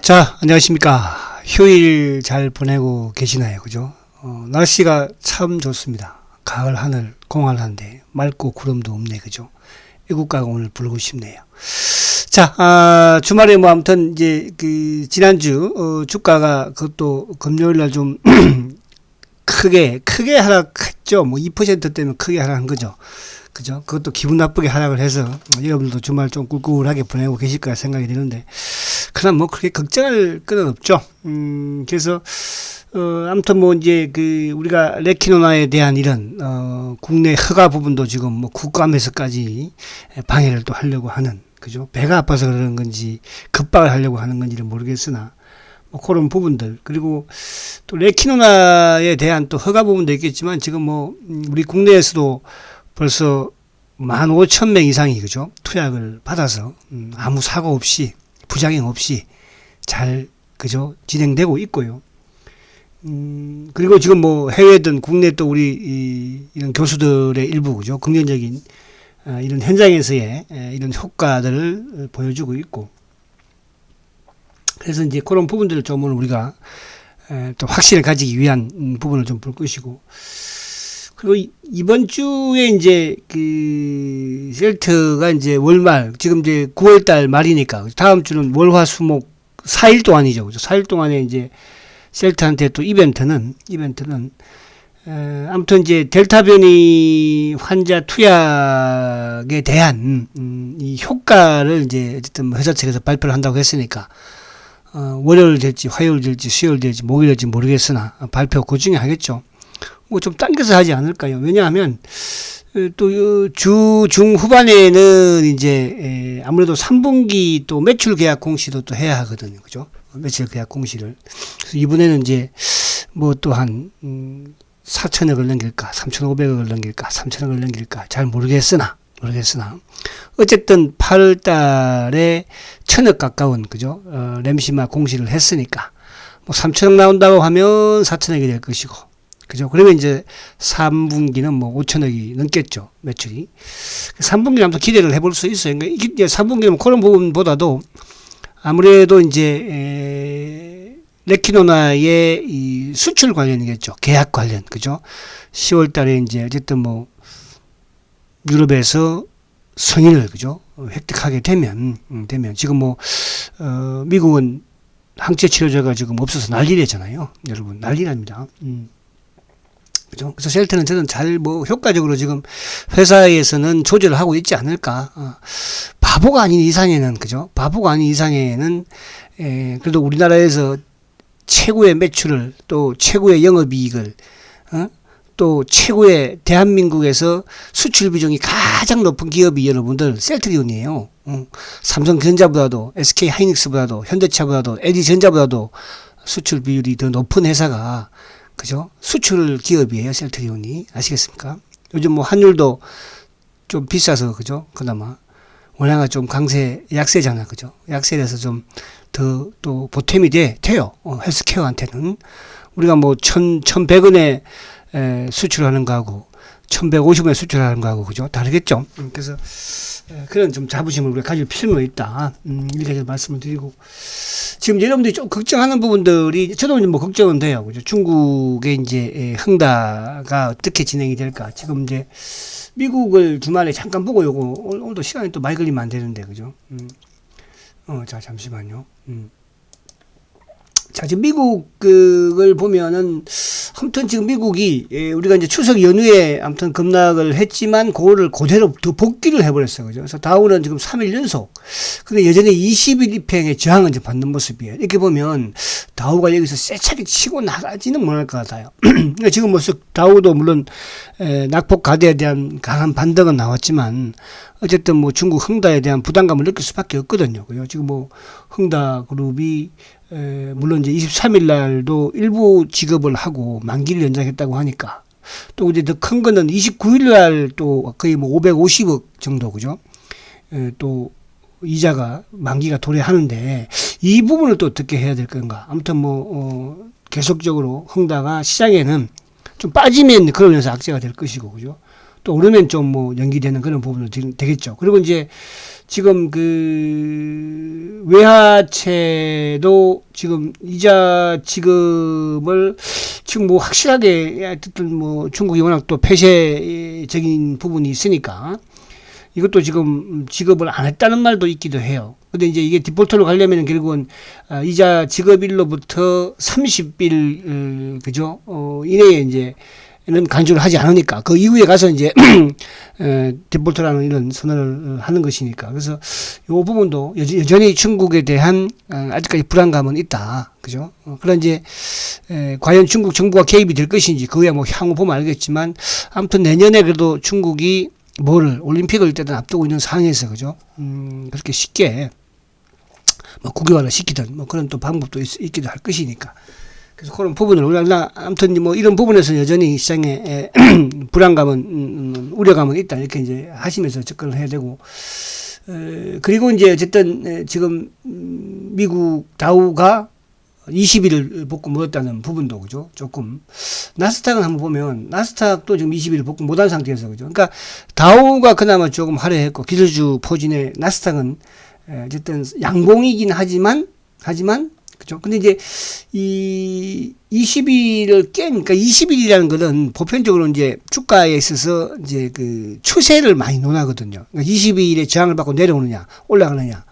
자, 안녕하십니까. 휴일 잘 보내고 계시나요? 그죠? 날씨가 참 좋습니다. 가을 하늘 공활한데 맑고 구름도 없네. 그죠? 애국가가 오늘 부르고 싶네요. 자, 주말에 뭐 아무튼 이제 지난주 주가가 그것도 금요일 날 좀 크게 하락했죠. 뭐 2%대면 크게 하락한 거죠. 그죠? 그것도 기분 나쁘게 하락을 해서 여러분도 주말 좀 꿀꿀하게 보내고 계실 거라 생각이 드는데, 그럼 뭐 그렇게 걱정할 건 없죠. 그래서 아무튼 뭐 이제 우리가 레키노나에 대한 이런 국내 허가 부분도 지금 뭐 국감에서까지 방해를 또 하려고 하는, 그죠? 배가 아파서 그러는 건지 급박을 하려고 하는 건지를 모르겠으나 뭐 그런 부분들, 그리고 또 레키노나에 대한 또 허가 부분도 있겠지만 지금 뭐 우리 국내에서도 벌써 15,000명 이상이, 그죠? 투약을 받아서 아무 사고 없이 부작용 없이 잘, 그죠? 진행되고 있고요. 그리고 지금 뭐 해외든 국내 또 우리 이런 교수들의 일부, 그죠? 긍정적인 이런 현장에서의 이런 효과들을 보여주고 있고, 그래서 이제 그런 부분들을 좀 오늘 우리가 또 확신을 가지기 위한 부분을 좀 볼 것이고, 그리고 이번 주에 이제 셀트가 이제 월말, 지금 이제 9월달 말이니까 다음 주는 월화수목 4일 동안이죠. 4일 동안에 이제 셀트한테 또 이벤트는 아무튼 이제 델타 변이 환자 투약에 대한 이 효과를 이제 어쨌든 회사 측에서 발표를 한다고 했으니까 월요일 될지 화요일 될지 수요일 될지 목요일 될지 모르겠으나 발표 그 중에 하겠죠. 뭐 좀 당겨서 하지 않을까요? 왜냐하면 또 주 중후반에는 이제 아무래도 3분기 또 매출 계약 공시도 또 해야 하거든요. 그죠? 매출 계약 공시를. 그래서 이번에는 이제 뭐 또 한 4천억을 넘길까, 3,500억을 넘길까, 3천억을 넘길까 잘 모르겠으나 어쨌든 8월 달에 1,000억 가까운, 그죠? 램시마 공시를 했으니까 뭐 3천억 나온다고 하면 4천억이 될 것이고, 그죠? 그러면 이제 3분기는 뭐 5천억이 넘겠죠, 매출이. 3분기는 아무튼 기대를 해볼 수 있어요. 그러니까 이제 3분기는 그런 부분보다도 아무래도 이제 레키노나의 이 수출 관련이겠죠. 계약 관련, 그죠? 10월 달에 이제 어쨌든 뭐 유럽에서 승인을, 그죠? 획득하게 되면 지금 뭐 미국은 항체 치료제가 지금 없어서 난리래잖아요. 여러분, 난리랍니다. 그죠? 그래서 셀트는 저는 잘 뭐 효과적으로 지금 회사에서는 조절을 하고 있지 않을까. 바보가 아닌 이상에는, 그죠? 바보가 아닌 이상에는 그래도 우리나라에서 최고의 매출을, 또 최고의 영업이익을, 또 최고의 대한민국에서 수출 비중이 가장 높은 기업이 여러분들 셀트리온이에요. 삼성전자보다도 SK 하이닉스보다도 현대차보다도 LG전자보다도 수출 비율이 더 높은 회사가, 그죠? 수출 기업이에요, 셀트리온이. 아시겠습니까? 요즘 뭐 환율도 좀 비싸서, 그죠? 그나마 원화가 좀 약세잖아, 그죠? 약세라서 좀 더 또 보탬이 돼요. 헬스케어한테는. 우리가 뭐 1,100원에 수출하는 거하고 1,150원에 수출하는 거하고, 그죠? 다르겠죠? 그래서 그런 좀 자부심을 우리가 가질 필요가 있다. 이렇게 말씀을 드리고, 지금 여러분들이 좀 걱정하는 부분들이, 저도 뭐 걱정은 돼요. 그죠? 중국의 이제 흥다가 어떻게 진행이 될까? 지금 이제 미국을 주말에 잠깐 보고 요거 오늘도 시간이 또 많이 걸리면 안 되는데, 그죠? 자, 잠시만요. 자, 지금 미국을 보면은, 아무튼 지금 미국이, 우리가 이제 추석 연휴에 아무튼 급락을 했지만, 그거를 그대로 더 복귀를 해버렸어요. 그죠? 그래서 다우는 지금 3일 연속. 근데 여전히 20일 입행의 저항을 이제 받는 모습이에요. 이렇게 보면, 다우가 여기서 세차게 치고 나가지는 못할 것 같아요. 지금 뭐, 다우도 물론, 낙폭 가대에 대한 강한 반등은 나왔지만, 어쨌든 뭐 중국 흥다에 대한 부담감을 느낄 수밖에 없거든요. 그죠? 지금 뭐, 흥다 그룹이, 물론 이제 23일 날도 일부 지급을 하고 만기를 연장했다고 하니까, 또 이제 더 큰 거는 29일 날 또 거의 뭐 550억 정도, 그죠? 또 이자가 만기가 도래하는데, 이 부분을 또 어떻게 해야 될 건가? 아무튼 뭐 계속적으로 흥다가 시장에는 좀 빠지면 그러면서 악재가 될 것이고, 그죠? 또 오르면 좀 뭐 연기되는 그런 부분도 되겠죠. 그리고 이제 지금 그 외화채도 지금 이자 지급을 지금 뭐 확실하게 어쨌든 뭐 중국이 워낙 또 폐쇄적인 부분이 있으니까 이것도 지금 지급을 안 했다는 말도 있기도 해요. 근데 이제 이게 디폴트로 가려면 결국은 이자 지급일로부터 30일 그죠? 이내에 이제는 간주를 하지 않으니까 그 이후에 가서 이제 디폴트라는 이런 선언을 하는 것이니까 그래서 이 부분도 여전히 중국에 대한 아직까지 불안감은 있다. 그죠? 그런 이제 과연 중국 정부가 개입이 될 것인지 그거야 뭐 향후 보면 알겠지만 아무튼 내년에 그래도 중국이 뭐를 올림픽을 일단 앞두고 있는 상황에서 그죠? 그렇게 쉽게 뭐 국유화를 시키든 뭐 그런 또 방법도 있기도 할 것이니까. 그래서 그런 부분을 우리가 아무튼 뭐 이런 부분에서 여전히 시장에 불안감은 우려감은 있다 이렇게 이제 하시면서 접근을 해야 되고 그리고 이제 어쨌든 지금 미국 다우가 20일을 복구 못했다는 부분도 그죠 조금 나스닥은 한번 보면 나스닥도 지금 20일을 복구 못한 상태에서 그죠 그러니까 다우가 그나마 조금 화려했고 기술주 포진의 나스닥은 어쨌든 양봉이긴 하지만 그죠 근데 이제 이 20일을 그러니까 20일이라는 것은 보편적으로 이제 주가에 있어서 이제 그 추세를 많이 논하거든요. 그러니까 20일에 저항을 받고 내려오느냐 올라가느냐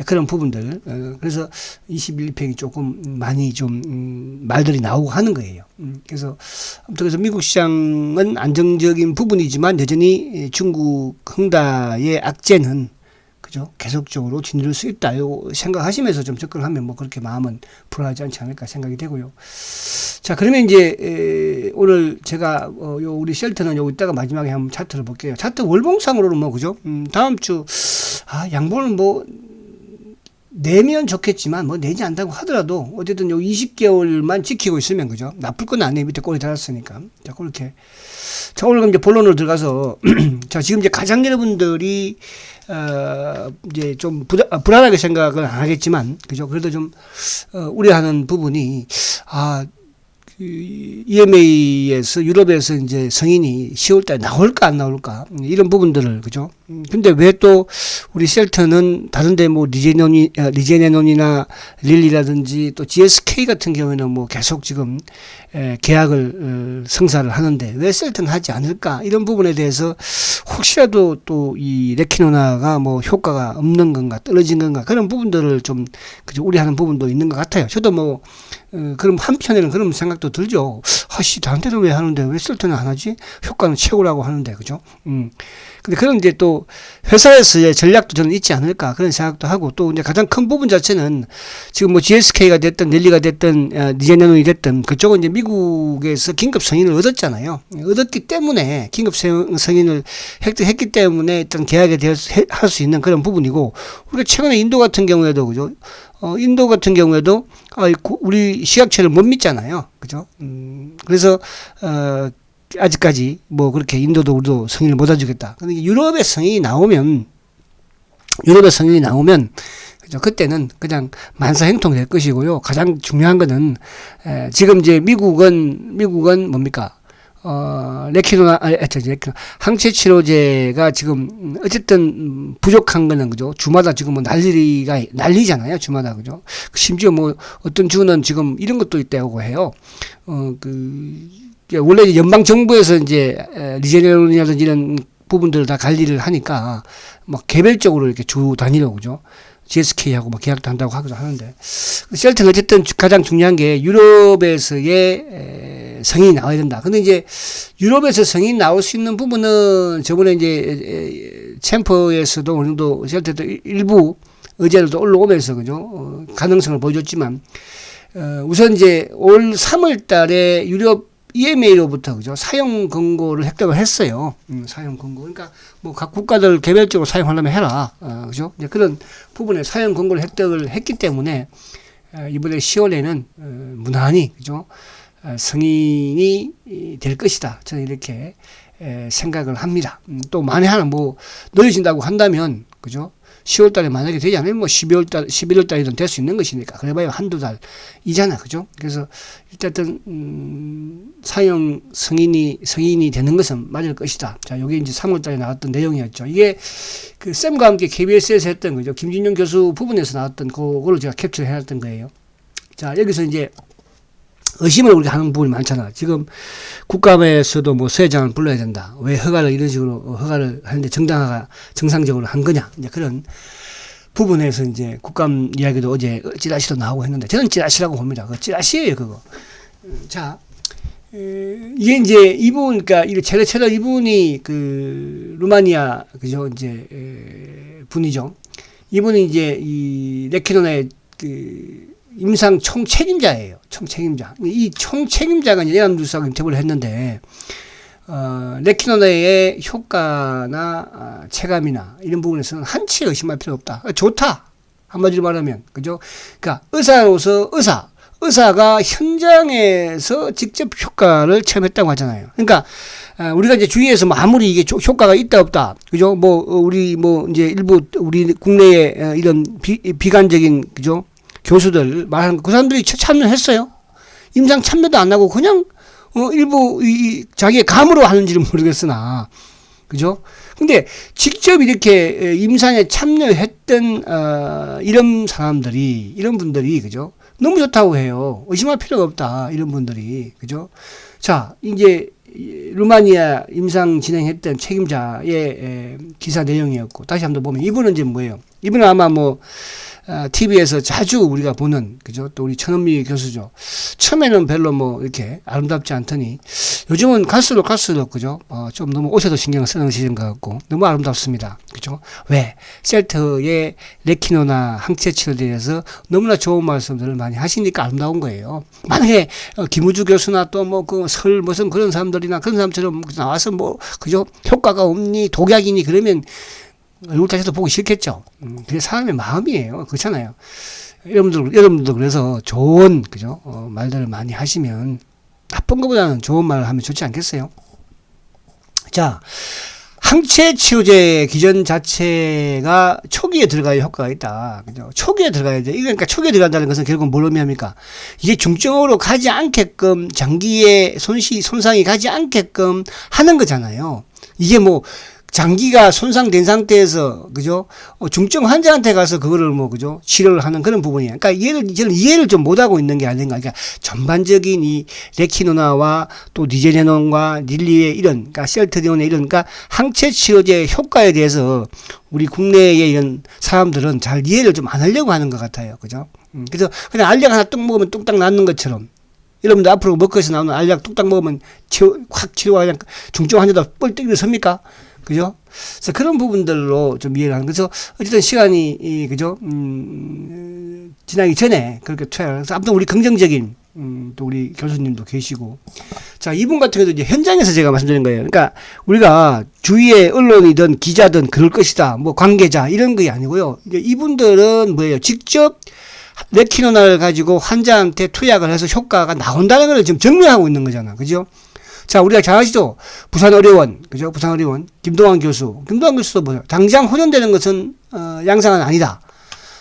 그런 부분들 그래서 21팽이 조금 많이 좀 말들이 나오고 하는 거예요. 그래서 아무튼 그래서 미국 시장은 안정적인 부분이지만 여전히 중국 흥다의 악재는 그죠 계속적으로 짓누를 수 있다 생각하시면서 좀 접근하면 뭐 그렇게 마음은 불안하지 않지 않을까 생각이 되고요. 자 그러면 이제 오늘 제가 요 우리 쉘터는 요 이따가 마지막에 한번 차트를 볼게요. 차트 월봉상으로는 뭐 그죠 다음 주 양봉을 뭐 내면 좋겠지만 뭐 내지 않다고 하더라도 어쨌든 요 20개월만 지키고 있으면 그죠 나쁠 건 아니에요. 밑에 꼬리 달았으니까. 자 그렇게 자 오늘 그럼 이제 본론으로 들어가서 자 지금 이제 가장 여러분들이 이제 좀 불안하게 생각을 안 하겠지만 그죠 그래도 좀 우려하는 부분이 그 EMA에서 유럽에서 이제 승인이 10월달에 나올까 안 나올까 이런 부분들을 그죠. 근데 왜 또 우리 셀트는 다른데 뭐 리제네논이나 릴리라든지 또 GSK 같은 경우에는 뭐 계속 지금 계약을 성사를 하는데 왜 셀트는 하지 않을까 이런 부분에 대해서 혹시라도 또 이 레키노나가 뭐 효과가 없는 건가 떨어진 건가 그런 부분들을 좀 그죠 우려하는 부분도 있는 것 같아요. 저도 뭐 그럼 한편에는 그런 생각도 들죠. 다른 데는 왜 하는데 왜 셀트는 안 하지? 효과는 최고라고 하는데 그죠? 근데 그런 이제 또 회사에서의 전략도 저는 있지 않을까 그런 생각도 하고 또 이제 가장 큰 부분 자체는 지금 뭐 GSK가 됐든 릴리가 됐든 리제네논이 됐든 그쪽은 이제 미국에서 긴급 승인을 얻었잖아요. 얻었기 때문에 긴급 승인을 획득했기 때문에 일단 계약에 대해서 할 수 있는 그런 부분이고 우리가 최근에 인도 같은 경우에도 그죠? 인도 같은 경우에도 우리 시약처를 못 믿잖아요. 그죠? 그래서 아직까지 뭐 그렇게 인도도 우리도 승인을 못 해주겠다. 근데 유럽의 승인이 나오면 그죠? 그때는 그냥 만사행통이 될 것이고요. 가장 중요한 거는 지금 이제 미국은 뭡니까? 레키노나 항체 치료제가 지금 어쨌든 부족한 거는 그죠? 주마다 지금 뭐 난리잖아요. 주마다 그죠? 심지어 뭐 어떤 주는 지금 이런 것도 있다고 해요. 원래 연방 정부에서 이제 리제네론이라든지 이런 부분들을 다 관리를 하니까 막 개별적으로 이렇게 주 단위로 그죠? GSK하고 막 계약도 한다고 하기도 하는데 셀트는 어쨌든 가장 중요한 게 유럽에서의 성인이 나와야 된다. 근데 이제 유럽에서 성인이 나올 수 있는 부분은 저번에 이제 챔퍼에서도 어느 정도 셀트도 일부 의제들도 올라오면서 그죠? 가능성을 보여줬지만 우선 이제 올 3월 달에 유럽 EMA로부터 그죠 사용 권고를 획득을 했어요. 사용 권고. 그러니까 뭐 각 국가들 개별적으로 사용하려면 해라. 그죠? 이제 그런 부분에 사용 권고를 획득을 했기 때문에 이번에 10월에는 무난히 그죠 승인이 될 것이다. 저는 이렇게 생각을 합니다. 또 만에 하나 뭐 늦어진다고 한다면 그죠 10월 달에 만약에 되지 않으면 뭐 12월 달, 11월 달이든 될 수 있는 것이니까. 그래봐야 한두 달이잖아. 그죠? 그래서, 일단은, 사형 승인이 되는 것은 맞을 것이다. 자, 요게 이제 3월 달에 나왔던 내용이었죠. 이게 그 쌤과 함께 KBS에서 했던 거죠. 김진용 교수 부분에서 나왔던 그거를 제가 캡처를 해놨던 거예요. 자, 여기서 이제 의심을 우리가 하는 부분이 많잖아. 지금 국감에서도 뭐 서회장을 불러야 된다. 왜 허가를 이런 식으로 허가를 하는데 정상적으로 한 거냐. 이제 그런 부분에서 이제 국감 이야기도 어제 찌라시도 나오고 했는데 저는 찌라시라고 봅니다. 그 찌라시예요, 그거. 자, 이게 이제 이분, 그러니까 이 체르체르 이분이 그 루마니아 그죠 이제 분이죠. 이분이 이제 이 레키노나의 그 임상 총책임자예요. 총책임자. 이 총책임자가 이제 연합뉴스하고 인터뷰를 했는데, 레키노나의 효과나 체감이나 이런 부분에서는 한치 의심할 필요 없다. 좋다. 한마디로 말하면. 그죠? 그러니까 의사가 현장에서 직접 효과를 체험했다고 하잖아요. 그러니까, 우리가 이제 주위에서 뭐 아무리 이게 효과가 있다 없다. 그죠? 우리 이제 일부 우리 국내에 이런 비관적인, 그죠? 교수들 말하는 거, 그 사람들이 참여했어요. 임상 참여도 안 하고 그냥 일부 자기의 감으로 하는지는 모르겠으나, 그죠? 근데 직접 이렇게 임상에 참여했던 이런 분들이 그죠? 너무 좋다고 해요. 의심할 필요가 없다. 이런 분들이 그죠? 자, 이제 루마니아 임상 진행했던 책임자의 기사 내용이었고, 다시 한번 보면 이분은 이제 뭐예요? 이분은 아마 TV에서 자주 우리가 보는, 그죠? 또 우리 천은미 교수죠. 처음에는 별로 이렇게 아름답지 않더니, 요즘은 갈수록, 그죠? 좀 너무 옷에도 신경을 쓰는 것 같고, 너무 아름답습니다. 그죠? 왜? 셀트의 레키노나 항체치료에 대해서 너무나 좋은 말씀들을 많이 하시니까 아름다운 거예요. 만약에, 김우주 교수나 또 무슨 그런 사람들이나 그런 사람처럼 나와서 그죠? 효과가 없니, 독약이니, 그러면, 얼굴 다시도 보기 싫겠죠. 그게 사람의 마음이에요. 그렇잖아요. 여러분들도 그래서 좋은, 그죠? 말들을 많이 하시면, 나쁜 것보다는 좋은 말을 하면 좋지 않겠어요? 자, 항체 치료제 기전 자체가 초기에 들어가야 효과가 있다. 그죠? 초기에 들어가야 돼. 그러니까 초기에 들어간다는 것은 결국 뭘 의미합니까? 이게 중증으로 가지 않게끔, 장기의 손상이 가지 않게끔 하는 거잖아요. 이게 장기가 손상된 상태에서, 그죠? 중증 환자한테 가서 그거를 그죠? 치료를 하는 그런 부분이에요. 그러니까 저는 이해를 좀 못하고 있는 게 아닌가. 그러니까 전반적인 이 레키노나와 또 니제레논과 릴리의 그러니까 셀트리온의 그러니까 항체 치료제 효과에 대해서 우리 국내의 이런 사람들은 잘 이해를 좀 안 하려고 하는 것 같아요. 그죠? 그래서 그냥 알약 하나 뚝 먹으면 뚝딱 낫는 것처럼. 여러분들 앞으로 먹거리에서 나오는 알약 뚝딱 먹으면 확 치료가 그냥 중증 환자도 뻘떡 일어섭니까? 그죠? 그래서 그런 부분들로 좀 이해를 하는. 그래서 어쨌든 시간이, 그죠? 지나기 전에 그렇게 투여를 해서 아무튼 우리 긍정적인, 또 우리 교수님도 계시고. 자, 이분 같은 경우도 이제 현장에서 제가 말씀드린 거예요. 그러니까 우리가 주위에 언론이든 기자든 그럴 것이다. 관계자 이런 게 아니고요. 이제 이분들은 뭐예요? 직접 레키노나를 가지고 환자한테 투약을 해서 효과가 나온다는 걸 지금 증명하고 있는 거잖아. 그죠? 자, 우리가 잘 아시죠? 부산의료원, 그죠? 부산의료원, 김동환 교수도 뭐예요? 당장 호전되는 것은, 양상은 아니다.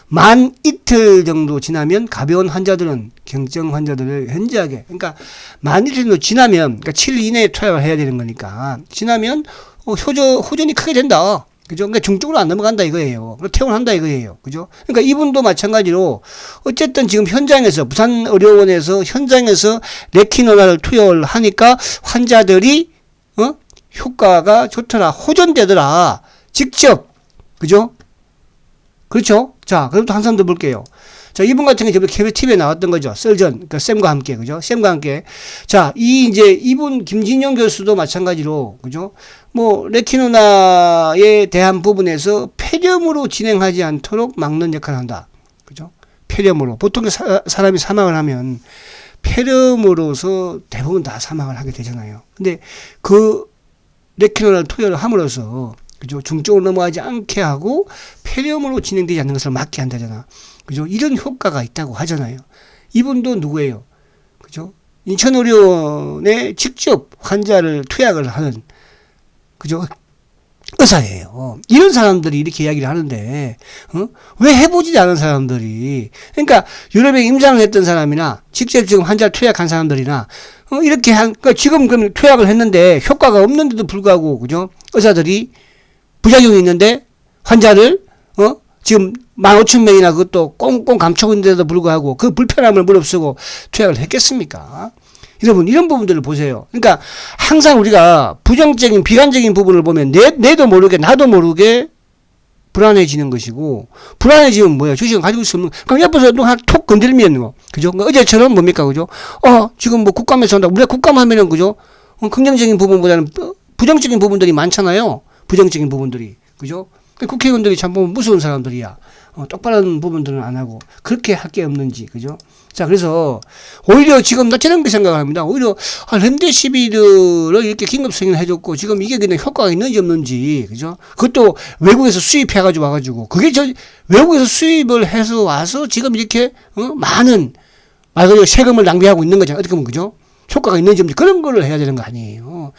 만 이틀 정도 지나면 가벼운 환자들은, 경증 환자들을 현저하게, 그러니까, 만 이틀 정도 지나면, 그러니까 7일 이내에 투약을 해야 되는 거니까, 지나면, 호전이 크게 된다. 그죠? 그러니까 중증으로 안 넘어간다 이거예요. 퇴원한다 이거예요. 그죠? 그러니까 이분도 마찬가지로 어쨌든 지금 현장에서 부산의료원에서 현장에서 레키노나를 투여를 하니까 환자들이 효과가 좋더라. 호전되더라. 직접. 그죠? 그렇죠? 자, 그럼 또 한 사람 더 볼게요. 자, 이분 같은 경우는 저번에 TV에 나왔던 거죠. 썰전. 그러니까 쌤과 함께. 그죠? 쌤과 함께. 자, 이분 김진영 교수도 마찬가지로. 그죠? 레키노나에 대한 부분에서 폐렴으로 진행하지 않도록 막는 역할을 한다. 그죠? 폐렴으로. 보통 사람이 사망을 하면 폐렴으로서 대부분 다 사망을 하게 되잖아요. 근데 그 레키노나를 투여를 함으로써 그죠? 중증으로 넘어가지 않게 하고 폐렴으로 진행되지 않는 것을 막게 한다잖아. 그죠? 이런 효과가 있다고 하잖아요. 이분도 누구예요? 그죠? 인천의료원에 직접 환자를 투약을 하는, 그죠? 의사예요. 이런 사람들이 이렇게 이야기를 하는데, 왜 해보지 않은 사람들이, 그러니까 유럽에 임상을 했던 사람이나 직접 지금 환자를 투약한 사람들이나 이렇게 그러니까 지금 그럼 투약을 했는데 효과가 없는데도 불구하고, 그죠? 의사들이 부작용이 있는데 환자를 지금 15,000명이나 그것도 꽁꽁 감추고 있는데도 불구하고 그 불편함을 무릅쓰고 투약을 했겠습니까? 여러분, 이런 부분들을 보세요. 그러니까 항상 우리가 부정적인, 비관적인 부분을 보면 내도 모르게, 나도 모르게 불안해지는 것이고, 불안해지면 뭐예요? 주식은 가지고 있을 수 없는, 그럼 옆에서 톡 건들면, 그죠? 그러니까 어제처럼 뭡니까? 그죠? 지금 뭐 국감에서 한다고. 우리가 국감 하면은, 그죠? 긍정적인 부분보다는 부정적인 부분들이 많잖아요. 부정적인 부분들이. 그죠? 국회의원들이 참 보면 무서운 사람들이야. 똑바른 부분들은 안 하고. 그렇게 할 게 없는지, 그죠? 자, 그래서, 오히려 지금 나 저런 게 생각을 합니다. 오히려, 렘데시비르를 이렇게 긴급 승인을 해줬고, 지금 이게 그냥 효과가 있는지 없는지, 그죠? 그것도 외국에서 수입해가지고 와가지고, 그게 외국에서 수입을 해서 와서 지금 이렇게, 많은, 말 그대로 세금을 낭비하고 있는 거잖아요. 어떻게 보면, 그죠? 효과가 있는지 없는지 그런 거를 해야 되는 거 아니에요.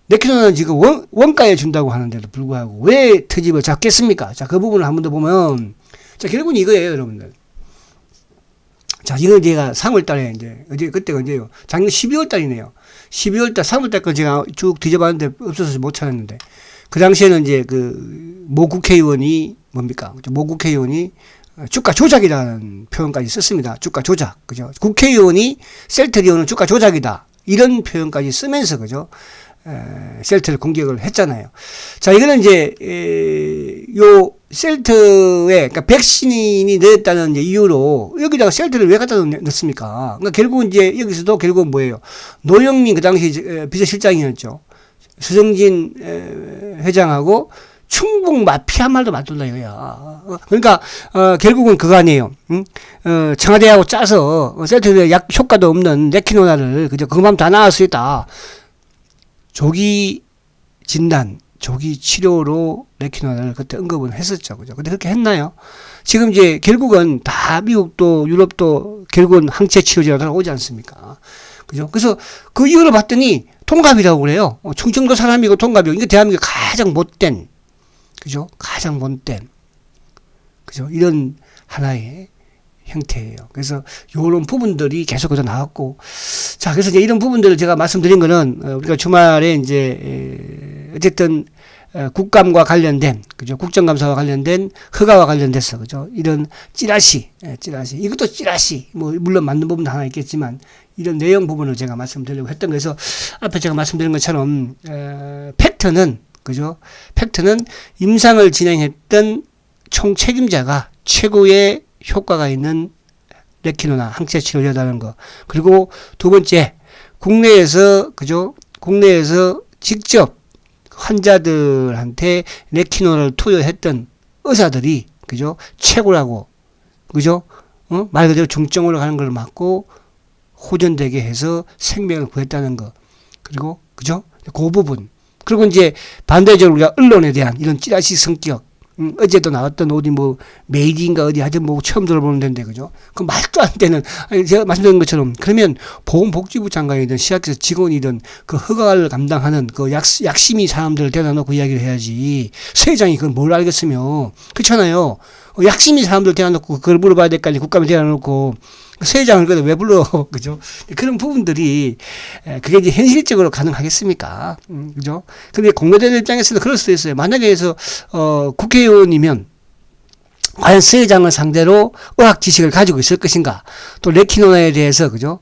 레키노는 지금 원가에 준다고 하는데도 불구하고 왜 트집을 잡겠습니까? 자, 그 부분을 한 번 더 보면, 자, 결국은 이거예요, 여러분들. 자, 이건 제가 3월 달에 그때가 언제요? 작년 12월 달이네요. 12월 달, 3월 달 거 제가 쭉 뒤져봤는데 없어서 못 찾았는데, 그 당시에는 이제 모 국회의원이 뭡니까? 모 국회의원이 주가 조작이라는 표현까지 썼습니다. 주가 조작. 그죠? 국회의원이 셀트리온은 주가 조작이다. 이런 표현까지 쓰면서, 그죠? 셀트를 공격을 했잖아요. 자, 이거는 이제, 요 셀트에, 그러니까 백신이 넣었다는 이제 이유로 여기다가 셀트를 왜 갖다 넣습니까? 그러니까 결국은 이제 여기서도 결국은 뭐예요? 노영민 그 당시 비서실장이었죠. 서정진 회장하고 충북 마피아 말도 맞돌라 이거야. 그러니까 결국은 그거 아니에요. 청와대하고 짜서 셀트에 약 효과도 없는 레키노나를 그저 그만 다 나을 수 있다. 조기 진단, 조기 치료로 레키노나를 그때 언급은 했었죠. 그죠? 근데 그렇게 했나요? 지금 이제 결국은 다 미국도 유럽도 결국은 항체 치료제가 오지 않습니까? 그죠? 그래서 그 이유를 봤더니 통갑이라고 그래요. 충청도 사람이고 통갑이고, 이게 대한민국 가장 못된, 그죠? 가장 못된, 그죠? 이런 하나의 형태예요. 그래서 요런 부분들이 계속해서 나왔고, 자, 그래서 이제 이런 부분들을 제가 말씀드린 거는 우리가 주말에 이제 어쨌든 국감과 관련된, 그죠? 국정감사와 관련된 허가와 관련돼서, 그죠? 이런 찌라시, 이것도 찌라시, 뭐 물론 맞는 부분도 하나 있겠지만 이런 내용 부분을 제가 말씀드리려고 했던 거에서, 앞에 제가 말씀드린 것처럼 팩트는, 그죠? 팩트는 임상을 진행했던 총 책임자가 최고의 효과가 있는 레키노나 항체 치료제라는 거. 그리고 두 번째, 국내에서, 그죠? 국내에서 직접 환자들한테 레키노나를 투여했던 의사들이, 그죠? 최고라고, 그죠? 말 그대로 중증으로 가는 걸 막고 호전되게 해서 생명을 구했다는 거. 그리고, 그죠? 그 부분. 그리고 이제 반대적으로 우리가 언론에 대한 이런 찌라시 성격, 어제도 나왔던 어디 뭐 메이디인가 어디 하여튼 뭐 처음 들어보는 데인데, 그죠? 그 말도 안 되는, 제가 말씀드린 것처럼, 그러면 보건복지부 장관이든 시학에서 직원이든 그 허가를 감당하는 그 약심이 사람들을 데려다 놓고 이야기를 해야지, 서회장이 그걸 뭘 알겠으며. 그렇잖아요. 약심이 사람들 데려다 놓고 그걸 물어봐야 될 거 아니에요. 국감에 데려다 놓고 서회장을 그래도 왜 불러? 그죠? 그런 부분들이, 그게 이제 현실적으로 가능하겠습니까? 그죠? 근데 공무원들 입장에서는 그럴 수도 있어요. 만약에 해서, 국회의원이면, 과연 서회장을 상대로 의학 지식을 가지고 있을 것인가? 또 레키노나에 대해서, 그죠?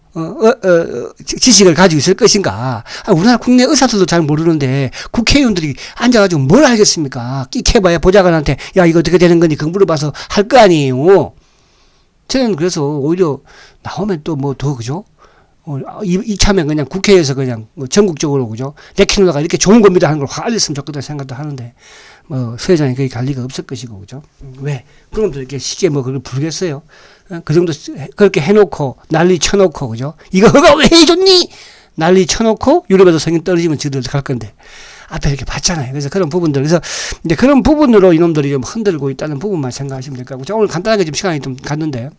지식을 가지고 있을 것인가? 우리나라 국내 의사들도 잘 모르는데, 국회의원들이 앉아가지고 뭘 알겠습니까? 끽해봐야 보좌관한테, 야, 이거 어떻게 되는 건지 그거 물어봐서 할 거 아니에요. 저는 그래서 오히려 나오면 또 뭐 더, 그죠? 이참에 그냥 국회에서 그냥 전국적으로, 그죠? 레키노나가 이렇게 좋은 겁니다 하는 걸 확 알렸으면 좋겠다 생각도 하는데, 서회장이 그게 갈 리가 없을 것이고, 그죠? 왜? 그럼 또 이렇게 쉽게 뭐 그걸 부르겠어요? 그 정도 그렇게 해놓고 난리 쳐놓고, 그죠? 이거 허가 왜 해줬니? 난리 쳐놓고 유럽에서 성인 떨어지면 저들 갈 건데. 앞에 이렇게 봤잖아요. 그래서 그런 부분들, 그래서 이제 그런 부분으로 이놈들이 좀 흔들고 있다는 부분만 생각하시면 될 것 같고, 자, 오늘 간단하게 좀 시간이 좀 갔는데,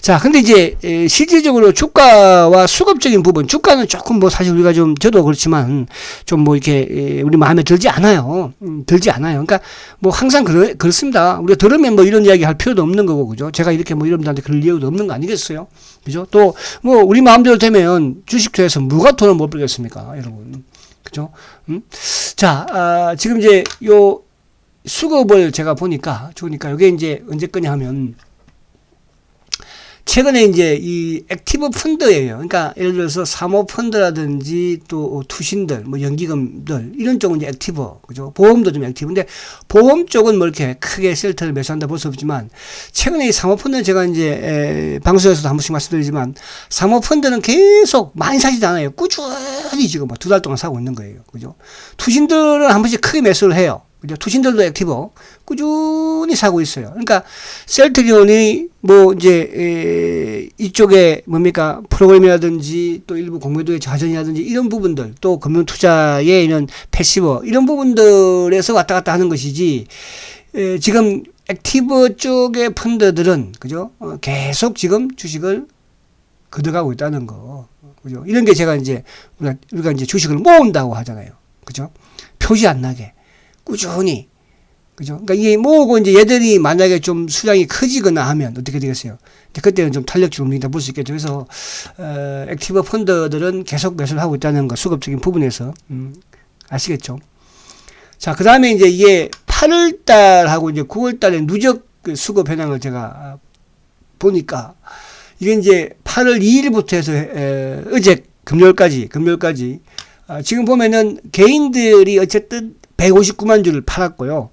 자, 근데 이제 실질적으로 주가와 수급적인 부분, 주가는 조금 뭐 사실 우리가 좀 저도 그렇지만 좀 뭐 이렇게 우리 마음에 들지 않아요. 들지 않아요. 그러니까 뭐 항상 그렇습니다. 우리가 들으면 뭐 이런 이야기 할 필요도 없는 거고, 그죠? 제가 이렇게 뭐 여러분들한테 그럴 이유도 없는 거 아니겠어요? 그죠? 또 뭐 우리 마음대로 되면 주식투자에서 누가 돈을 못 벌겠습니까, 여러분? 그죠? 자, 지금 이제 요 수급을 제가 보니까 이게 이제 언제 거냐 하면 최근에 이제 이 액티브 펀드예요. 그러니까 예를 들어서 사모펀드라든지 또 투신들, 뭐 연기금들 이런 쪽은 이제 액티브, 그죠? 보험도 좀 액티브인데 보험 쪽은 뭐 이렇게 크게 셀터를 매수한다 볼 수 없지만 최근에 이 사모펀드는 제가 이제 방송에서도 한 번씩 말씀드리지만 사모펀드는 계속 많이 사지도 않아요. 꾸준히 지금 뭐 2달 동안 사고 있는 거예요, 그죠? 투신들은 한 번씩 크게 매수를 해요. 그죠? 투신들도 액티브 꾸준히 사고 있어요. 그러니까 셀트리온이 뭐 이제 이쪽에 뭡니까 프로그램이라든지 또 일부 공매도의 자전이라든지 이런 부분들 또 금융 투자의 이런 패시브 이런 부분들에서 왔다 갔다 하는 것이지 지금 액티브 쪽의 펀드들은 그죠? 계속 지금 주식을 걷어가고 있다는 거. 그죠? 이런 게 제가 이제 우리가 이제 주식을 모은다고 하잖아요. 그죠? 표시 안 나게. 꾸준히. 그죠? 그러니까 이게 모으고 이제 얘들이 만약에 좀 수량이 커지거나 하면 어떻게 되겠어요? 그때는 좀 탄력적으로 움직인다 볼 수 있겠죠. 그래서, 액티브 펀드들은 계속 매수를 하고 있다는 거, 수급적인 부분에서, 아시겠죠? 자, 그 다음에 이제 이게 8월달하고 이제 9월달에 누적 그 수급 현황을 제가 보니까 이게 이제 8월 2일부터 해서, 어제 금요일까지, 지금 보면은 개인들이 어쨌든 159만 주를 팔았고요.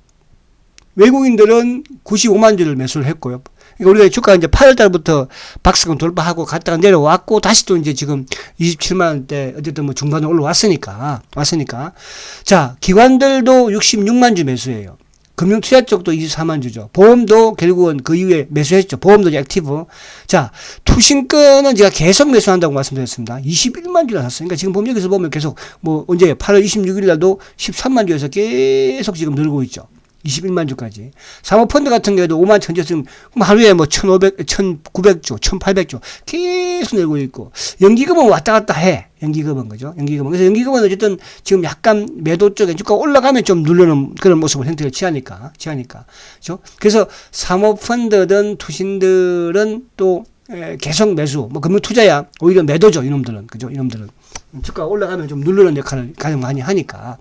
외국인들은 95만 주를 매수를 했고요. 우리가 주가가 이제 8월 달부터 박스권 돌파하고 갔다가 내려왔고 다시 또 이제 지금 27만 원대 어쨌든 뭐 중반에 올라왔으니까. 자, 기관들도 66만 주 매수해요. 금융투자 쪽도 24만 주죠. 보험도 결국은 그 이후에 매수했죠. 보험도 이제 액티브. 자, 투신권은 제가 계속 매수한다고 말씀드렸습니다. 21만 주를 샀어요. 그러니까 지금 보면 여기서 보면 계속 뭐 언제 8월 26일 날도 13만 주에서 계속 지금 늘고 있죠. 21만 주까지. 사모펀드 같은 경우에도 5만 천주 지금 하루에 뭐 1900주, 1800주 계속 늘고 있고 연기금은 왔다 갔다 해. 연기금은 그죠? 그래서 연기금은 어쨌든 지금 약간 매도 쪽에 주가 올라가면 좀 누르는 그런 모습을 형태를 취하니까. 그죠? 그래서 사모펀드든 투신들은 또 계속 매수, 뭐 금융 투자야 오히려 매도죠. 이놈들은. 그죠? 이놈들은. 주가가 올라가면 좀 누르는 역할을 가장 많이 하니까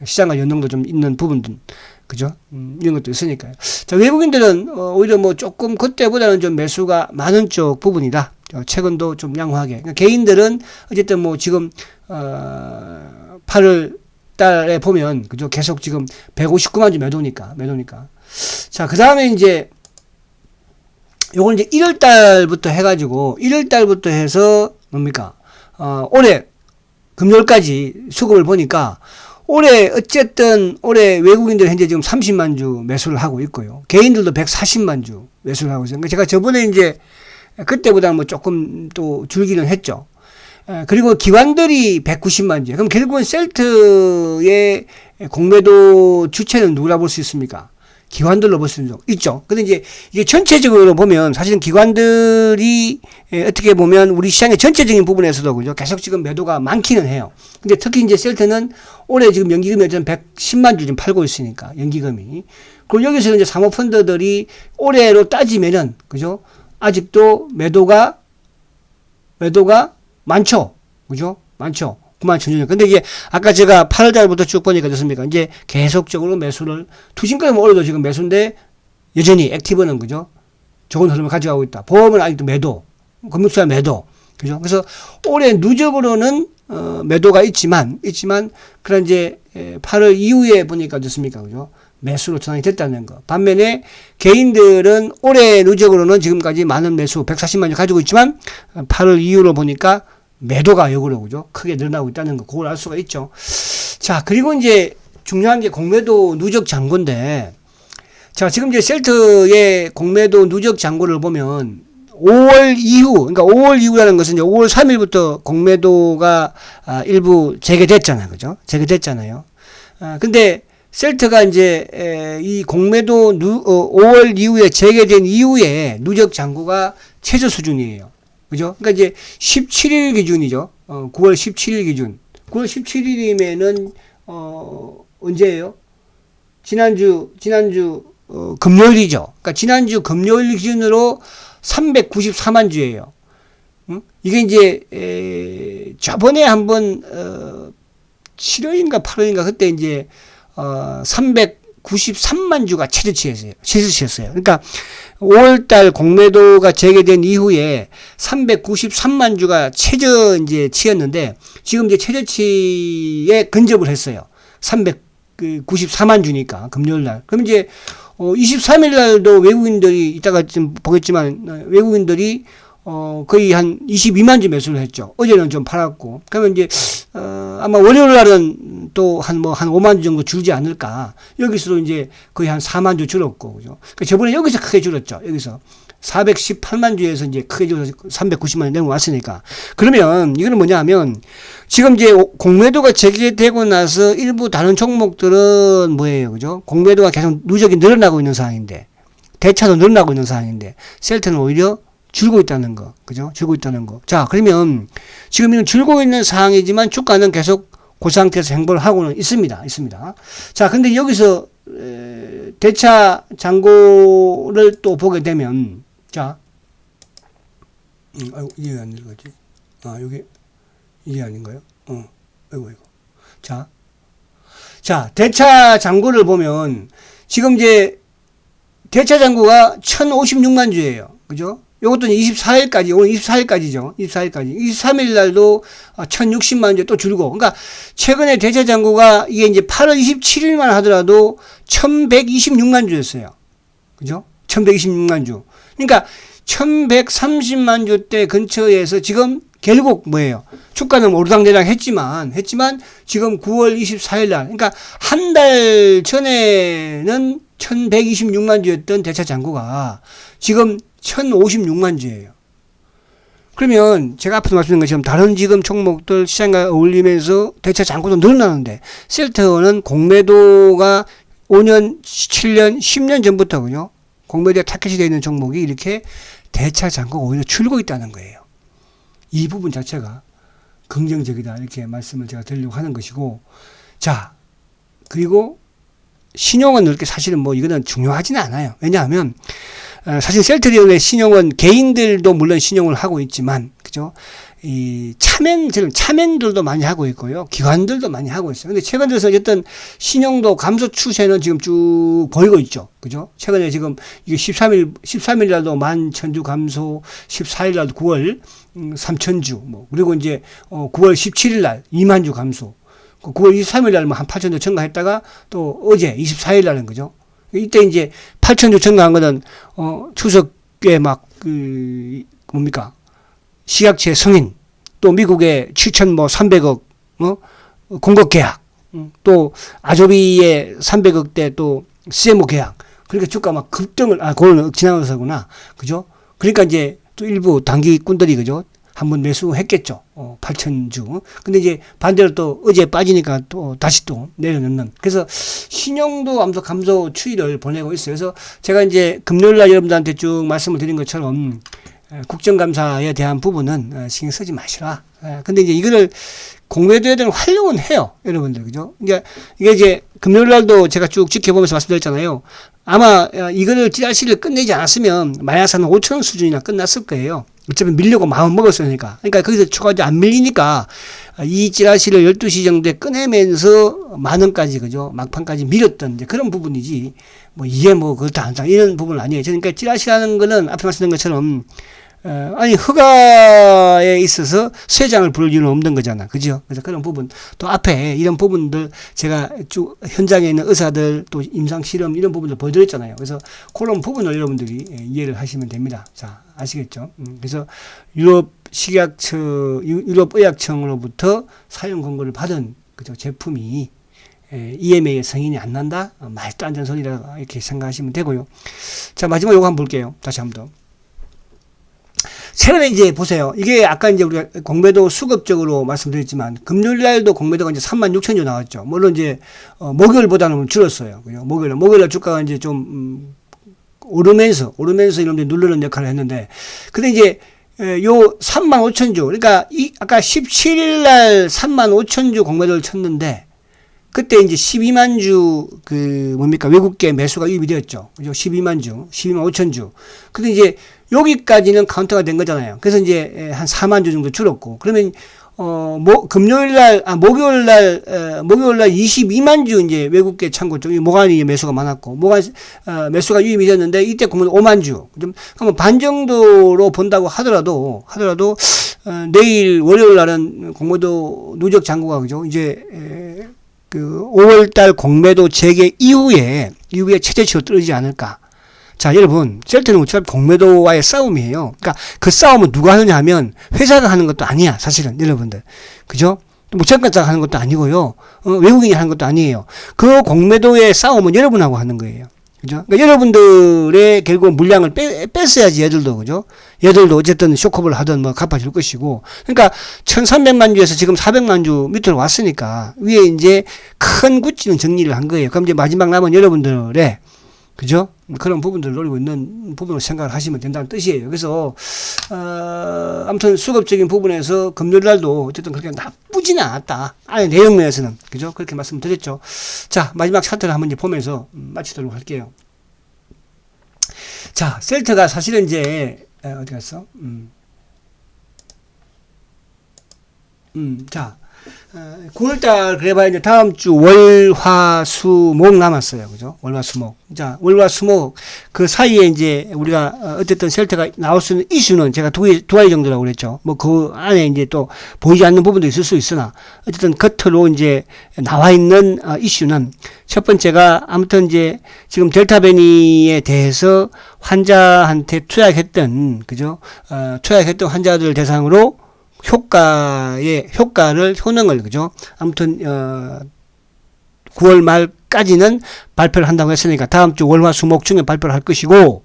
시장과 연동도 좀 있는 부분들. 그죠? 이런 것도 있으니까요. 자, 외국인들은 오히려 뭐 조금 그때보다는 좀 매수가 많은 쪽 부분이다. 최근도 좀 양호하게. 그러니까 개인들은 어쨌든 뭐 지금 8월 달에 보면 그죠? 계속 지금 159만 주 매도니까. 자, 그다음에 이제 요걸 이제 1월 달부터 해 가지고 1월 달부터 해서 뭡니까? 올해 금요일까지 수급을 보니까 어쨌든 올해 외국인들 현재 지금 30만 주 매수를 하고 있고요. 개인들도 140만 주 매수를 하고 있어요. 그러니까 제가 저번에 이제 그때보다 뭐 조금 또 줄기는 했죠. 그리고 기관들이 190만 주. 그럼 결국은 셀트의 공매도 주체는 누구라 볼 수 있습니까? 기관들로 볼 수 있죠. 근데 이제 이게 전체적으로 보면 사실은 기관들이 어떻게 보면 우리 시장의 전체적인 부분에서도 그죠. 계속 지금 매도가 많기는 해요. 근데 특히 이제 셀트는 올해 지금 연기금이 110만 주 좀 팔고 있으니까 연기금이. 그리고 여기서 이제 사모펀드들이 올해로 따지면은 그죠. 아직도 매도가 많죠. 그죠? 많죠. 9만 천주. 근데 이게 아까 제가 8월 달부터 쭉 보니까 어떻습니까? 이제 계속적으로 매수를 투신권은 올해도 지금 매수인데 여전히 액티브는 그죠? 좋은 흐름을 가져가고 있다. 보험은 아직도 매도, 금융투자 매도. 그죠? 그래서 올해 누적으로는 매도가 있지만 그런 이제 8월 이후에 보니까 어떻습니까? 그죠? 매수로 전환이 됐다는 거. 반면에 개인들은 올해 누적으로는 지금까지 많은 매수 140만 주 가지고 있지만 8월 이후로 보니까 매도가 역으로 그죠? 크게 늘어나고 있다는 거. 그걸 알 수가 있죠. 자, 그리고 이제 중요한 게 공매도 누적 잔고인데 자, 지금 이제 셀트의 공매도 누적 잔고를 보면 5월 이후, 그러니까 5월 이후라는 것은 이제 5월 3일부터 공매도가 일부 재개됐잖아요. 그죠? 재개됐잖아요. 근데 셀트가 이제 이 공매도 5월 이후에 재개된 이후에 누적 잔고가 최저 수준이에요. 그죠? 그러니까 이제 17일 기준이죠. 9월 17일 기준. 9월 17일이면은 언제예요? 지난주 금요일이죠. 그러니까 지난주 금요일 기준으로 394만 주예요. 응? 이게 이제 저번에 한번 7월인가 8월인가 그때 이제 393만 주가 최저치였어요. 그러니까 5월달 공매도가 재개된 이후에 393만 주가 최저 이제 치였는데 지금 이제 최저치에 근접을 했어요. 394만 주니까 금요일 날. 그럼 이제 23일 날도 외국인들이 이따가 좀 보겠지만 외국인들이 거의 한 22만 주 매수를 했죠. 어제는 좀 팔았고. 그러면 이제 아마 월요일 날은 또 한 5만 주 정도 줄지 않을까. 여기서도 이제 거의 한 4만 주 줄었고, 그죠. 그러니까 저번에 여기서 크게 줄었죠. 여기서 418만 주에서 이제 크게 줄어서 390만 주 내려왔으니까. 그러면 이거는 뭐냐 하면 지금 이제 공매도가 재개되고 나서 일부 다른 종목들은 뭐예요, 그죠? 공매도가 계속 누적이 늘어나고 있는 상황인데, 대차도 늘어나고 있는 상황인데, 셀트는 오히려 줄고 있다는 거. 그죠? 줄고 있다는 거. 자, 그러면 지금 이는 줄고 있는 상황이지만 주가는 계속 그 상태에서 행보를 하고는 있습니다. 자, 근데 여기서 대차 잔고를 또 보게 되면 자, 이게 안 읽어지? 여기 이게 아닌가요? 이거. 자, 대차 잔고를 보면 지금 이제 대차 잔고가 1056만 주예요. 그죠? 요것도 24일까지, 오늘 24일까지죠. 24일까지. 23일 날도 1060만 주 또 줄고. 그러니까 최근에 대차 잔고가 이게 이제 8월 27일만 하더라도 1126만 주였어요. 그죠? 1126만 주. 그러니까 1130만 주대 근처에서 지금 결국 뭐예요? 주가는 오르락내락 했지만 지금 9월 24일 날. 그러니까 한 달 전에는 1126만 주였던 대차 잔고가 지금 1056만 주예요. 그러면 제가 앞에서 말씀드린 것처럼 다른 지금 종목들 시장과 어울리면서 대차 잔고도 늘어나는데 셀트는 공매도가 5년, 7년, 10년 전부터 그죠? 공매도에 타켓이 되어 있는 종목이 이렇게 대차 잔고가 오히려 줄고 있다는 거예요. 이 부분 자체가 긍정적이다 이렇게 말씀을 제가 드리려고 하는 것이고, 자, 그리고 신용은 이렇게 사실은 뭐 이거는 중요하지는 않아요. 왜냐하면 사실 셀트리온의 신용은 개인들도 물론 신용을 하고 있지만, 그죠? 이 차맨들도 많이 하고 있고요. 기관들도 많이 하고 있어요. 근데 최근 들어서 어쨌든 신용도 감소 추세는 지금 쭉 보이고 있죠. 그죠? 최근에 지금 이게 13일 날도 11,000주 감소, 14일 날도 9월 3,000주, 뭐, 그리고 이제 9월 17일 날 2만 주 감소, 9월 23일 날 뭐 한 8,000주 증가했다가 또 어제 24일 날은 거죠. 이때 이제 8,000주 증가한 거는 추석에 막 뭡니까? 시약체 승인, 또 미국의 7,300억 공급 계약, 또 아조비의 300억대 또 CMO 계약. 그러니까 주가 막 급등을 그거는 지나가서구나. 그죠? 그러니까 이제 또 일부 단기꾼들이 그죠? 한번 매수했겠죠. 8,000주. 근데 이제 반대로 또 어제 빠지니까 또 다시 또 내려놓는. 그래서 신용도 감소 추이를 보내고 있어요. 그래서 제가 이제 금요일 날 여러분들한테 쭉 말씀을 드린 것처럼 국정감사에 대한 부분은 신경 쓰지 마시라. 근데 이제 이거를 공매도에 대한 활용은 해요. 여러분들. 그죠? 이게 이제 금요일 날도 제가 쭉 지켜보면서 말씀드렸잖아요. 아마 이거를 찌라시를 끝내지 않았으면 마이너스 한 5,000원 수준이나 끝났을 거예요. 어차피 밀려고 마음 먹었으니까. 그러니까 거기서 추가적으로 안 밀리니까 이 찌라시를 12시 정도에 꺼내면서 만원까지, 그죠? 막판까지 밀었던 이제 그런 부분이지. 뭐 이게 뭐 그렇다 않다 이런 부분은 아니에요. 그러니까 찌라시라는 거는 앞에 말씀드린 것처럼 아니 허가에 있어서 세장을 부를 이유는 없는 거잖아. 그죠? 그래서 그런 부분 또 앞에 이런 부분들 제가 쭉 현장에 있는 의사들 또 임상 실험 이런 부분들 보여드렸잖아요. 그래서 그런 부분을 여러분들이 이해를 하시면 됩니다. 자, 아시겠죠? 그래서 유럽 의약청으로부터 사용 권고를 받은 그죠? 제품이 EMA의 승인이 안 난다? 말도 안 되는 소리라 이렇게 생각하시면 되고요. 자, 마지막 요거 한번 볼게요. 다시 한번 더. 최근에 이제 보세요. 이게 아까 이제 우리가 공매도 수급적으로 말씀드렸지만, 금요일 날도 공매도가 이제 36,000주 나왔죠. 물론 이제, 목요일보다는 줄었어요. 그죠? 목요일 날 주가가 이제 좀, 오르면서 이놈들이 누르는 역할을 했는데, 근데 이제, 요 35,000주, 그러니까 아까 17일 날 35,000주 공매도를 쳤는데, 그때 이제 12만 주, 외국계 매수가 유입이 되었죠. 그죠? 12만 5천 주. 근데 이제 여기까지는 카운터가 된 거잖아요. 그래서 이제 한 4만 주 정도 줄었고. 그러면, 목요일 날 22만 주 이제 외국계 창고 쪽이 모간이 매수가 많았고, 매수가 유입이 됐는데, 이때 공매도 5만 주. 좀, 그러면 반 정도로 본다고 하더라도, 내일 월요일 날은 공매도 누적 잔고가, 그죠? 이제, 5월달 공매도 재개 이후에 최저치로 떨어지지 않을까. 자, 여러분, 셀트는 어차피 공매도와의 싸움이에요. 그러니까 그 싸움은 누가 하느냐 하면 회사가 하는 것도 아니야, 사실은, 여러분들. 그죠? 무채권자가 하는 것도 아니고요. 외국인이 하는 것도 아니에요. 그 공매도의 싸움은 여러분하고 하는 거예요. 그죠? 그러니까 여러분들의 결국 물량을 뺐어야지, 얘들도, 그죠? 얘들도 어쨌든 쇼크업을 하든 뭐 갚아줄 것이고. 그러니까 1300만 주에서 지금 400만 주 밑으로 왔으니까 위에 이제 큰 구찌는 정리를 한 거예요. 그럼 이제 마지막 남은 여러분들의, 그죠? 그런 부분들을 노리고 있는 부분으로 생각을 하시면 된다는 뜻이에요. 그래서, 아무튼 수급적인 부분에서 금요일 날도 어쨌든 그렇게 나쁘지는 않았다. 아예 내용 면에서는. 그죠? 그렇게 말씀드렸죠. 자, 마지막 차트를 한번 이제 보면서 마치도록 할게요. 자, 셀트가 사실은 이제, 어디 갔어? 자, 9월달 그래봐야 이제 다음 주 월, 화, 수, 목 남았어요. 그죠? 월, 화, 수, 목. 자, 월, 화, 수, 목. 그 사이에 이제 우리가 어쨌든 셀트가 나올 수 있는 이슈는 제가 두 가지 정도라고 그랬죠. 뭐 그 안에 이제 또 보이지 않는 부분도 있을 수 있으나 어쨌든 겉으로 이제 나와 있는 이슈는 첫 번째가 아무튼 이제 지금 델타 변이에 대해서 환자한테 투약했던, 그죠? 투약했던 환자들 대상으로 효능을, 그죠? 아무튼, 9월 말까지는 발표를 한다고 했으니까 다음 주 월, 화, 수, 목 중에 발표를 할 것이고,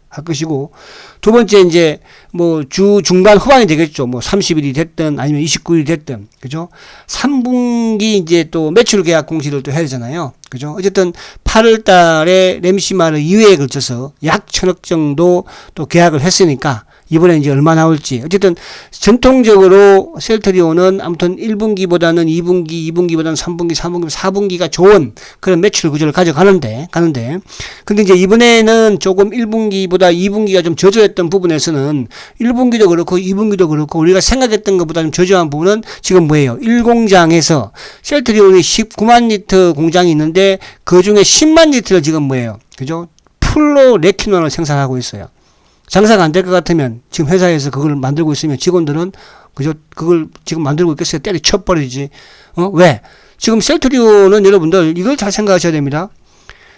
두 번째 이제 뭐 주 중반 후반이 되겠죠. 뭐 30일이 됐든 아니면 29일이 됐든, 그죠? 3분기 이제 또 매출 계약 공시를 또 해야 되잖아요. 그죠? 어쨌든 8월 달에 램시마르 2회에 걸쳐서 약 1,000억 정도 또 계약을 했으니까 이번에 이제 얼마 나올지. 어쨌든 전통적으로 셀트리온은 아무튼 1분기보다는 2분기보다는 3분기, 4분기가 좋은 그런 매출 구조를 가져가는데, 근데 이제 이번에는 조금 1분기보다 2분기가 좀 저조했던 부분에서는 1분기도 그렇고 2분기도 그렇고 우리가 생각했던 것보다 좀 저조한 부분은 지금 뭐예요? 1공장에서 셀트리온이 19만 리터 공장이 있는데 그 중에 10만 리터를 지금 뭐예요? 그죠? 풀로 레키논을 생산하고 있어요. 장사가 안 될 것 같으면 지금 회사에서 그걸 만들고 있으면 직원들은 그죠? 그걸 지금 만들고 있겠어요? 때려쳐버리지. 왜? 지금 셀트리온은 여러분들 이걸 잘 생각하셔야 됩니다.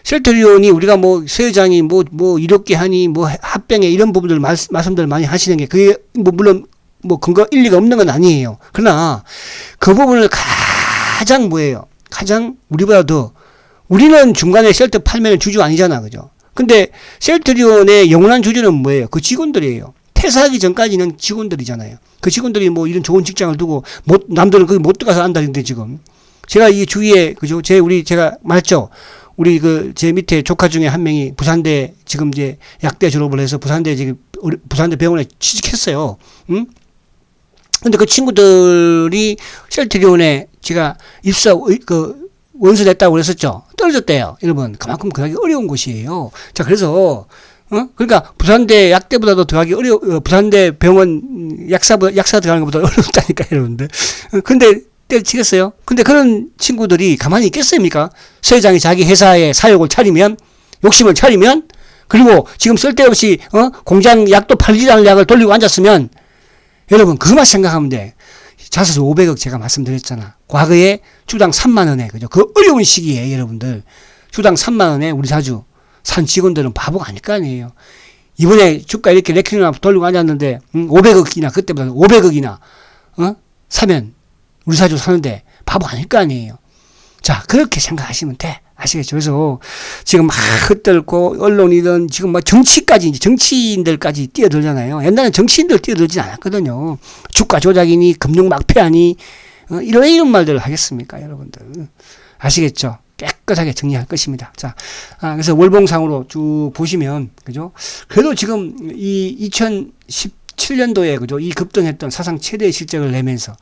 셀트리온이 우리가 뭐 세장이 뭐 이렇게 하니 뭐 합병에 이런 부분들 말씀들 많이 하시는 게 그게 뭐 물론 뭐 근거 일리가 없는 건 아니에요. 그러나 그 부분을 가장 뭐예요? 가장 우리보다 더 우리는 중간에 셀트 팔면 주주 아니잖아. 그죠? 근데 셀트리온의 영원한 주주는 뭐예요? 그 직원들이에요. 퇴사하기 전까지는 직원들이잖아요. 그 직원들이 뭐 이런 좋은 직장을 두고 남들은 거기 못 들어가서 안다는데 지금 제가 이 주위에 그죠? 제가 말했죠. 우리 제 밑에 조카 중에 한 명이 부산대 지금 이제 약대 졸업을 해서 부산대 병원에 취직했어요. 응? 근데 그 친구들이 셀트리온에 제가 원서 냈다고 그랬었죠. 떨어졌대요. 여러분, 그만큼 그하기 어려운 곳이에요. 자, 그래서, 그러니까, 부산대 약대보다도 더하기 부산대 병원 약사 들어가는 것보다 어렵다니까, 여러분들. 근데, 때려치겠어요? 근데 그런 친구들이 가만히 있겠습니까? 서회장이 자기 회사에 사욕을 차리면, 욕심을 차리면, 그리고 지금 쓸데없이, 공장 약도 팔리지 않을 약을 돌리고 앉았으면, 여러분, 그것만 생각하면 돼. 자사주 500억 제가 말씀드렸잖아. 과거에 주당 3만원에, 그죠? 그 어려운 시기에 여러분들, 주당 3만원에 우리 사주 산 직원들은 바보가 아닐 거 아니에요. 이번에 주가 이렇게 레킹을 돌리고 앉았는데, 500억이나, 그때보다 500억이나, 사면 우리 사주 사는데 바보 아닐 거 아니에요. 자, 그렇게 생각하시면 돼. 아시겠죠? 그래서 지금 막 흩떨고 언론이든 지금 막 정치까지 이제 정치인들까지 뛰어들잖아요. 옛날에 정치인들 뛰어들진 않았거든요. 주가 조작이니 금융 막패하니 이런 말들을 하겠습니까, 여러분들? 아시겠죠? 깨끗하게 정리할 것입니다. 자, 그래서 월봉상으로 쭉 보시면, 그죠? 그래도 지금 이 2017년도에, 그죠? 이 급등했던 사상 최대의 실적을 내면서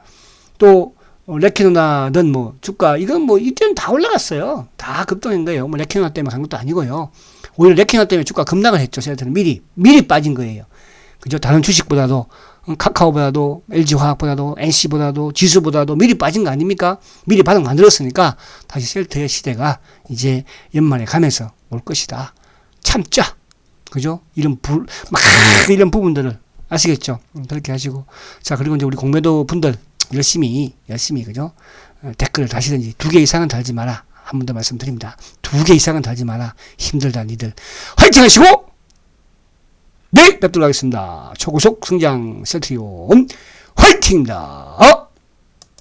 또 레키노나든 뭐 주가, 이건 뭐 이때는 다 올라갔어요. 다 급등한 거예요. 뭐 레키노나 때문에 간 것도 아니고요. 오히려 레키노나 때문에 주가 급락을 했죠. 저한테는 미리 빠진 거예요. 그죠? 다른 주식보다도, 카카오보다도, LG화학보다도, NC보다도, 지수보다도 미리 빠진 거 아닙니까? 미리 바닥 만들었으니까 다시 셀트의 시대가 이제 연말에 가면서 올 것이다. 참자. 그죠? 이런 이런 부분들을 아시겠죠? 그렇게 하시고. 자, 그리고 이제 우리 공매도 분들 열심히, 그죠? 댓글을 다시든지 2개 이상은 달지 마라. 한 번 더 말씀드립니다. 2개 이상은 달지 마라. 힘들다, 니들. 화이팅 하시고! 내일 뵙도록 하겠습니다. 초고속 성장 셀트리온 화이팅입니다.